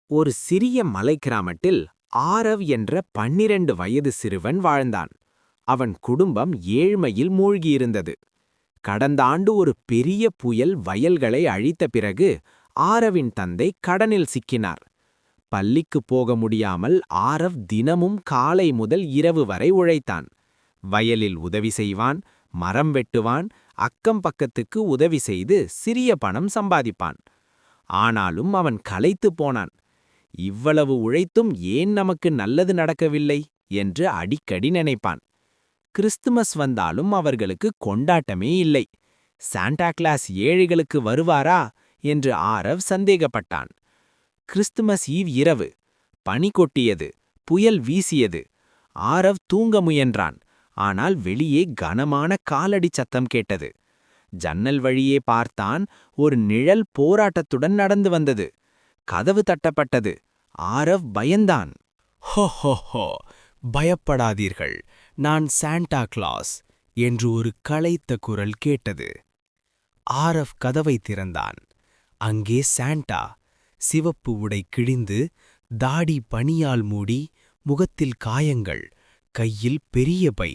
ஒரு சிறிய மலை கிராமத்தில் ஆரவ் என்ற 12 வயது சிறுவன் வாழ்ந்தான். அவன் குடும்பம் ஏழ்மையில் மூழ்கியிருந்தது. கடந்த ஆண்டு ஒரு பெரிய புயல் வயல்களை அழித்த பிறகு ஆரவின் தந்தை கடனில் சிக்கினார். பள்ளிக்கு போக முடியாமல் ஆரவ் தினமும் காலை முதல் இரவு வரை உழைத்தான். வயலில் உதவி செய்வான், மரம் வெட்டுவான், அக்கம் பக்கத்துக்கு உதவி செய்து சிறிய பணம் சம்பாதிப்பான். ஆனாலும் அவன் களைத்துப் போனான். இவ்வளவு உழைத்தும் ஏன் நமக்கு நல்லது நடக்கவில்லை என்று அடிக்கடி நினைப்பான். கிறிஸ்துமஸ் வந்தாலும் அவர்களுக்கு கொண்டாட்டமே இல்லை. சாண்டா கிளாஸ் ஏழைகளுக்கு வருவாரா என்று ஆரவ் சந்தேகப்பட்டான். கிறிஸ்துமஸ் ஈவ் இரவு. பனி கொட்டியது, புயல் வீசியது. ஆரவ் தூங்க முயன்றான். ஆனால் வெளியே கனமான காலடி சத்தம் கேட்டது. ஜன்னல் வழியே பார்த்தான். ஒரு நிழல் போராட்டத்துடன் நடந்து வந்தது. கதவு தட்டப்பட்டது. ஆரவ் பயந்தான். ஹோ ஹோ ஹோ, பயப்படாதீர்கள், நான் சாண்டா கிளாஸ் என்று ஒரு களைத்த குரல் கேட்டது. ஆரவ் கதவை திறந்தான். அங்கே சாண்டா, சிவப்பு உடை கிழிந்து, தாடி பனியால் மூடி, முகத்தில் காயங்கள், கையில் பெரிய பை.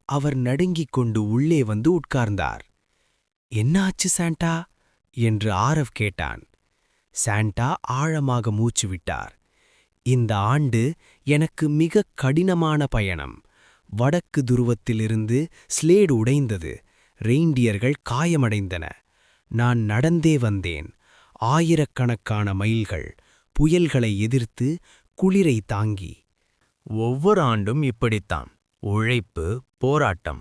அவர் நடுங்கிக் கொண்டு உள்ளே வந்து உட்கார்ந்தார். என்னாச்சு சாண்டா என்று ஆரவ் கேட்டான். சாண்டா ஆழமாக மூச்சு விட்டார். இந்த ஆண்டு எனக்கு மிக கடினமான பயணம். வடக்கு துருவத்திலிருந்து ஸ்லேடு உடைந்தது. ரெயின்டியர்கள் காயமடைந்தன. நான் நடந்தே வந்தேன். ஆயிரக்கணக்கான மைல்கள், புயல்களை எதிர்த்து, குளிரை தாங்கி. ஒவ்வொரு ஆண்டும் இப்படித்தான். உழைப்பு, போராட்டம்.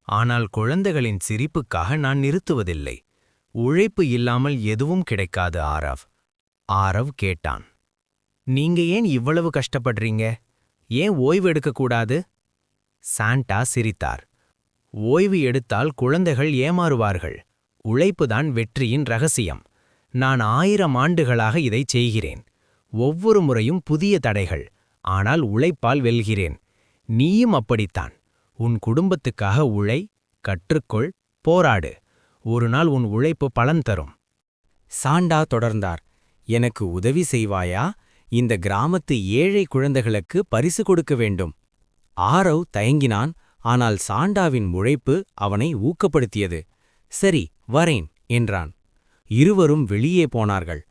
ஆனால் குழந்தைகளின் சிரிப்புக்காக நான் நிறுத்துவதில்லை. உழைப்பு இல்லாமல் எதுவும் கிடைக்காது ஆரவ். ஆரவ் கேட்டான். நீங்க ஏன் இவ்வளவு கஷ்டப்படுறீங்க? ஏன் ஓய்வு எடுக்கக்கூடாது? சாண்டா சிரித்தார். ஓய்வு எடுத்தால் குழந்தைகள் ஏமாறுவார்கள். உழைப்புதான் வெற்றியின் ரகசியம். நான் 1000 ஆண்டுகளாக இதைச் செய்கிறேன். ஒவ்வொரு முறையும் புதிய தடைகள். ஆனால் உழைப்பால் வெல்கிறேன். நீயும் அப்படித்தான். உன் குடும்பத்துக்காக உழை, கற்றுக்கொள், போராடு. ஒரு நாள் உன் உழைப்பு பலன் தரும். சாண்டா தொடர்ந்தார். எனக்கு உதவி செய்வாயா? இந்த கிராமத்து ஏழை குழந்தைகளுக்கு பரிசு கொடுக்க வேண்டும். ஆரவ் தயங்கினான். ஆனால் சாண்டாவின் உழைப்பு அவனை ஊக்கப்படுத்தியது. சரி, வரேன் என்றான். இருவரும் வெளியே போனார்கள்.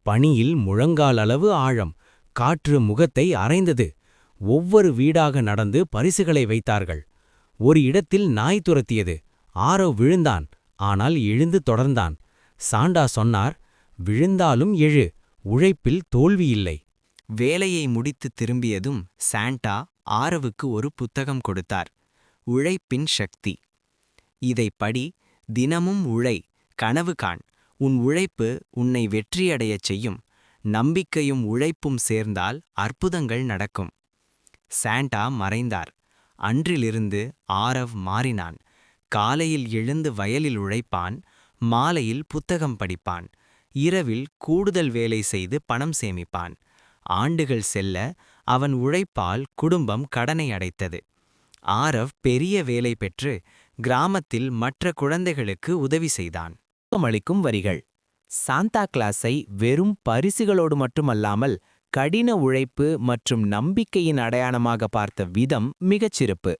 பனியில் முழங்கால் அளவு ஆழம். காற்று முகத்தை அறைந்தது. ஒவ்வொரு வீடாக நடந்து பரிசுகளை வைத்தார்கள். ஒரு இடத்தில் நாய் துரத்தியது. ஆரவ் விழுந்தான். ஆனால் எழுந்து தொடர்ந்தான். சாண்டா சொன்னார், விழுந்தாலும் எழு, உழைப்பில் தோல்வியில்லை. வேலையை முடித்து திரும்பியதும் சாண்டா ஆரவுக்கு ஒரு புத்தகம் கொடுத்தார். உழைப்பின் சக்தி. இதை படி, தினமும் உழை, கனவு காண். உன் உழைப்பு உன்னை வெற்றியடையச் செய்யும். நம்பிக்கையும் உழைப்பும் சேர்ந்தால் அற்புதங்கள் நடக்கும். சாண்டா மறைந்தார். அன்றிலிருந்து ஆரவ் மாறினான். காலையில் எழுந்து வயலில் உழைப்பான். மாலையில் புத்தகம் படிப்பான். இரவில் கூடுதல் வேலை செய்து பணம் சேமிப்பான். ஆண்டுகள் செல்ல அவன் உழைப்பால் குடும்பம் கடனை அடைத்தது. ஆரவ் பெரிய வேலை பெற்று கிராமத்தில் மற்ற குழந்தைகளுக்கு உதவி செய்தான். ஊக்கமளிக்கும் வரிகள். சாந்தா கிளாஸை வெறும் பரிசுகளோடு மட்டுமல்லாமல் கடின உழைப்பு மற்றும் நம்பிக்கையின் அடையாளமாக பார்த்த விதம் மிகச்சிறப்பு.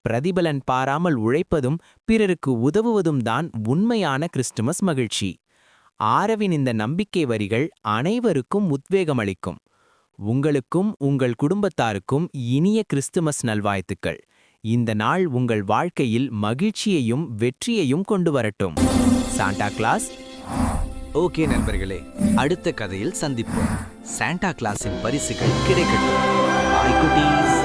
பிரதிபலன் பாராமல் உழைப்பதும் பிறருக்கு உதவுவதும் தான் உண்மையான கிறிஸ்துமஸ் மகிழ்ச்சி. ஆரவின் இந்த நம்பிக்கை வரிகள் அனைவருக்கும் உத்வேகமளிக்கும். உங்களுக்கும் உங்கள் குடும்பத்தாருக்கும் இனிய கிறிஸ்துமஸ் நல்வாழ்த்துக்கள். இந்த நாள் உங்கள் வாழ்க்கையில் மகிழ்ச்சியையும் வெற்றியையும் கொண்டு வரட்டும். Santa Claus. ஓகே நண்பர்களே, அடுத்த கதையில் சந்திப்போம். சாண்டா கிளாஸின் பரிசுகள் கிடைக்கட்டும். பாய் குட்டீஸ்.